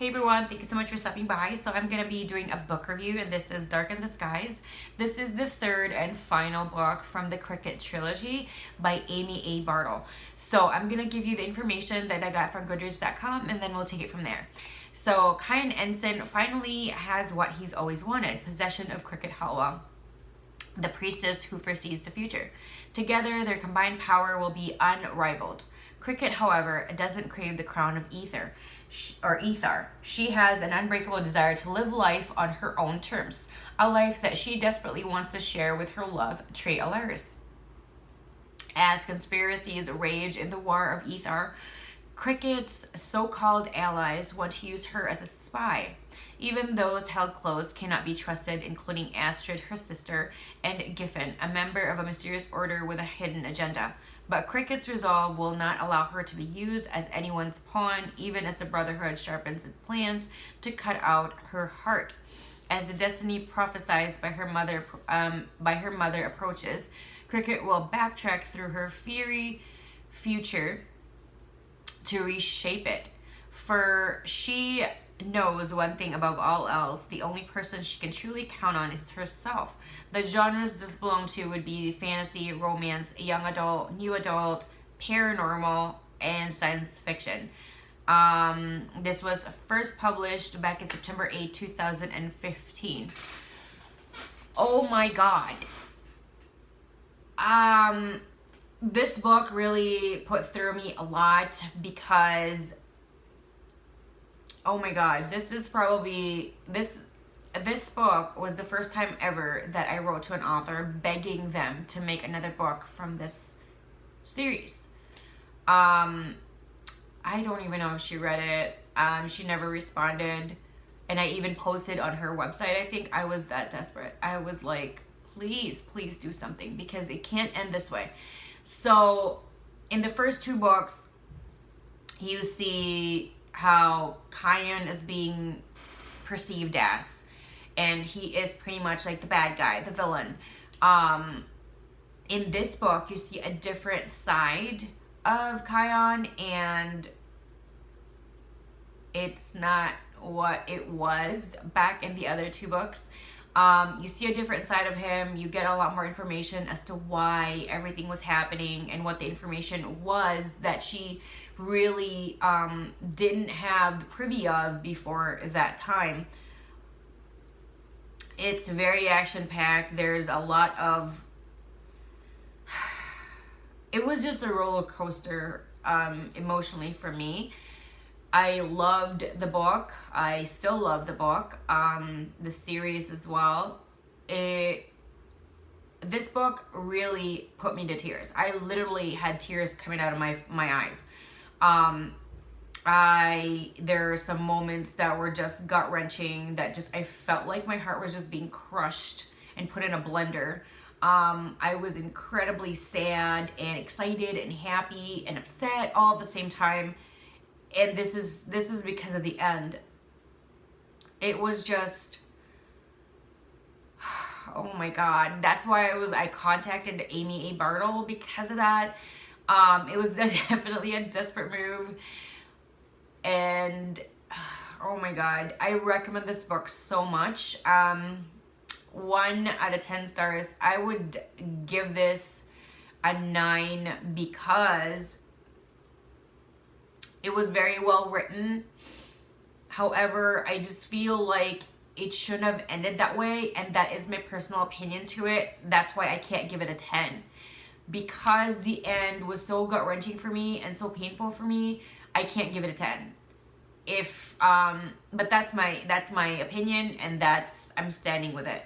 Hey everyone, thank you so much for stopping by. So I'm going to be doing a book review, and this is Darken the Skies. This is the third and final book from the Kricket Trilogy by Amy A. Bartol. So I'm going to give you the information that I got from Goodreads.com, and then we'll take it from there. So Kyan Ensign finally has what he's always wanted, possession of Kricket Halwa, the priestess who foresees the future. Together, their combined power will be unrivaled. Kricket, however, doesn't crave the crown of Ether. She has an unbreakable desire to live life on her own terms, a life that she desperately wants to share with her love, Trey Alaris. As conspiracies rage in the War of Ether, Kricket's so-called allies want to use her as a spy. Even those held close cannot be trusted, including Astrid, her sister, and Giffen, a member of a mysterious order with a hidden agenda. But Kricket's resolve will not allow her to be used as anyone's pawn, even as the Brotherhood sharpens its plans to cut out her heart. As the destiny prophesied by her mother approaches, Kricket will backtrack through her fiery future to reshape it. For she knows one thing above all else: the only person she can truly count on is herself. The genres this belongs to would be fantasy, romance, young adult, new adult, paranormal, and science fiction. This was first published back in September 8, 2015. Oh my god. This book really put through me a lot because, oh my god, this book was the first time ever that I wrote to an author begging them to make another book from this series. I don't even know if she read it. She never responded, and I even posted on her website. I think I was that desperate. I was like, please do something, because it can't end this way. So in the first two books, you see how Kyan is being perceived as, and he is pretty much like the bad guy, the villain. In this book, you see a different side of Kyan, and it's not what it was back in the other two books. You see a different side of him. You get a lot more information as to why everything was happening and what the information was that she really didn't have the privy of before that time. It's very action-packed. There's a lot of... It was just a roller coaster emotionally for me. I loved the book. I still love the book. The series as well. This book really put me to tears. I literally had tears coming out of my eyes. There are some moments that were just gut-wrenching, that just, I felt like my heart was just being crushed and put in a blender. I was incredibly sad and excited and happy and upset all at the same time. And this is because of the end. It was just, oh my god. That's why I contacted Amy A. Bartol because of that. It was definitely a desperate move. And oh my god, I recommend this book so much. 1 out of 10 stars. I would give this a 9 because it was very well written. However, I just feel like it shouldn't have ended that way, and that is my personal opinion to it. That's why I can't give it a 10. Because the end was so gut-wrenching for me and so painful for me, I can't give it a 10. But that's my opinion, and I'm standing with it.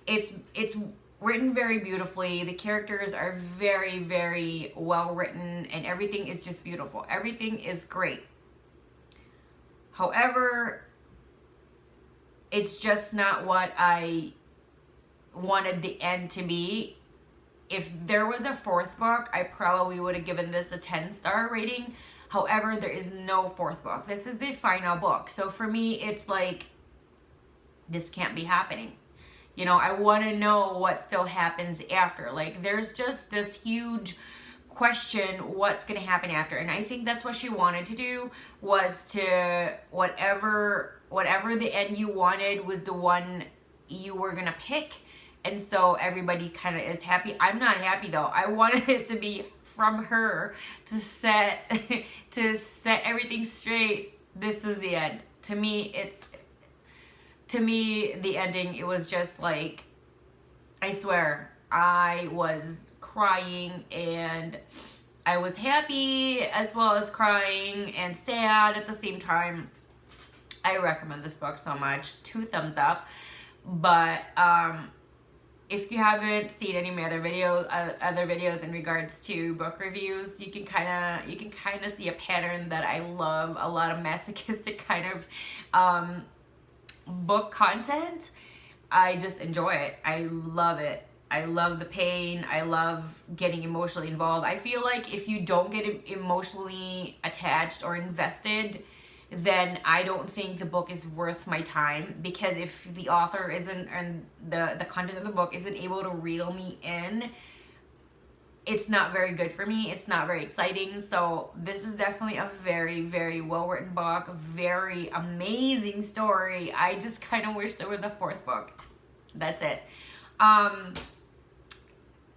It's written very beautifully. The characters are very, very well written, and everything is just beautiful. Everything is great. However, it's just not what I wanted the end to be. If there was a fourth book, I probably would have given this a 10-star rating. However, there is no fourth book. This is the final book. So for me, it's like, this can't be happening. You know, I want to know what still happens after. Like, there's just this huge question what's going to happen after. And I think that's what she wanted to do, was to whatever the end you wanted was the one you were going to pick. And so everybody kind of is happy. I'm not happy though. I wanted it to be from her to set everything straight. This is the end. To me, the ending, it was just like, I swear, I was crying, and I was happy as well as crying and sad at the same time. I recommend this book so much. 2 thumbs up. But if you haven't seen any of my other videos in regards to book reviews, you can kind of see a pattern that I love. A lot of masochistic kind of book content. I just enjoy it. I love it. I love the pain. I love getting emotionally involved. I feel like if you don't get emotionally attached or invested, then I don't think the book is worth my time, because if the author isn't, and the content of the book isn't able to reel me in, it's not very good for me. It's not very exciting. So this is definitely a very, very well written book, very amazing story. I just kind of wish there was a 4th book. That's it.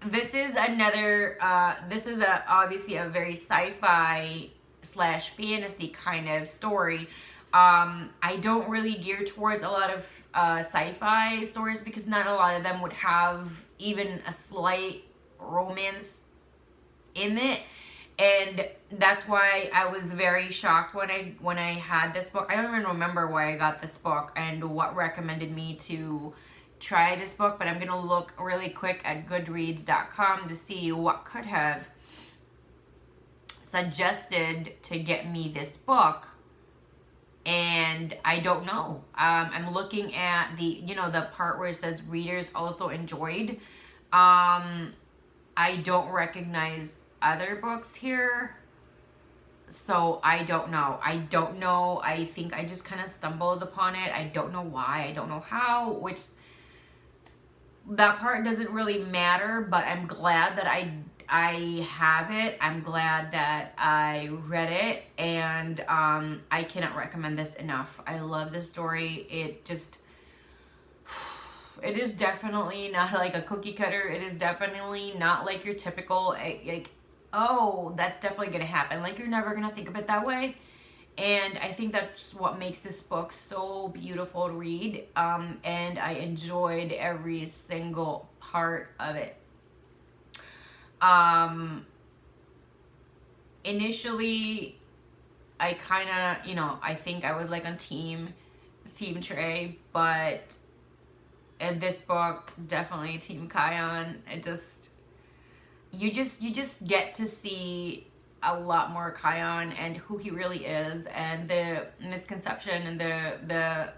This is another, obviously a very sci-fi / fantasy kind of story. I don't really gear towards a lot of sci-fi stories, because not a lot of them would have even a slight romance in it. And that's why I was very shocked when I had this book. I don't even remember why I got this book and what recommended me to try this book, but I'm gonna look really quick at goodreads.com to see what could have suggested to get me this book, and I don't know. I'm looking at the part where it says readers also enjoyed. I don't recognize other books here, so I don't know. I think I just kind of stumbled upon it. I don't know why. I don't know how, which that part doesn't really matter, but I'm glad that I have it. I'm glad that I read it, and I cannot recommend this enough. I love this story. It is definitely not like a cookie cutter. It is definitely not like your typical, like, oh, that's definitely gonna happen. Like, you're never gonna think of it that way. And I think that's what makes this book so beautiful to read. And I enjoyed every single part of it. Initially, I kind of, I think I was like on team Trey, but in this book, definitely team Kion. You just get to see a lot more Kion and who he really is, and the misconception and the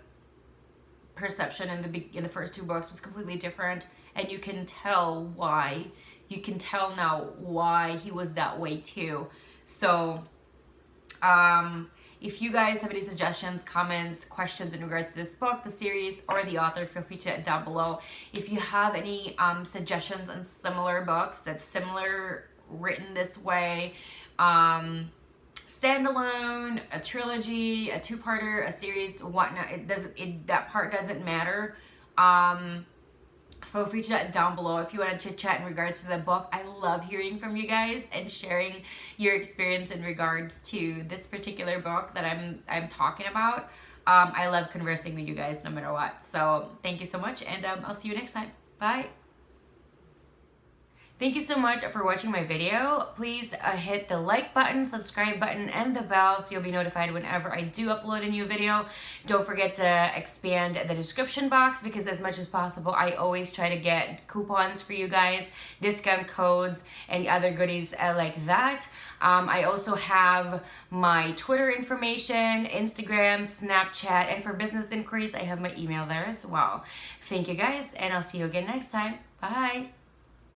perception in the first 2 books was completely different, and you can tell why. You can tell now why he was that way too. So if you guys have any suggestions, comments, questions in regards to this book, the series, or the author, feel free to chat down below. If you have any suggestions on similar books that's similar, written this way, standalone, a trilogy, a 2-parter, a series, whatnot, that part doesn't matter. Feel free to chat down below if you want to chit chat in regards to the book. I love hearing from you guys and sharing your experience in regards to this particular book that I'm talking about. I love conversing with you guys no matter what. So thank you so much, and I'll see you next time. Bye. Thank you so much for watching my video. Please hit the like button, subscribe button, and the bell so you'll be notified whenever I do upload a new video. Don't forget to expand the description box, because as much as possible, I always try to get coupons for you guys, discount codes, and other goodies like that. I also have my Twitter information, Instagram, Snapchat, and for business inquiries, I have my email there as well. Thank you guys, and I'll see you again next time. Bye.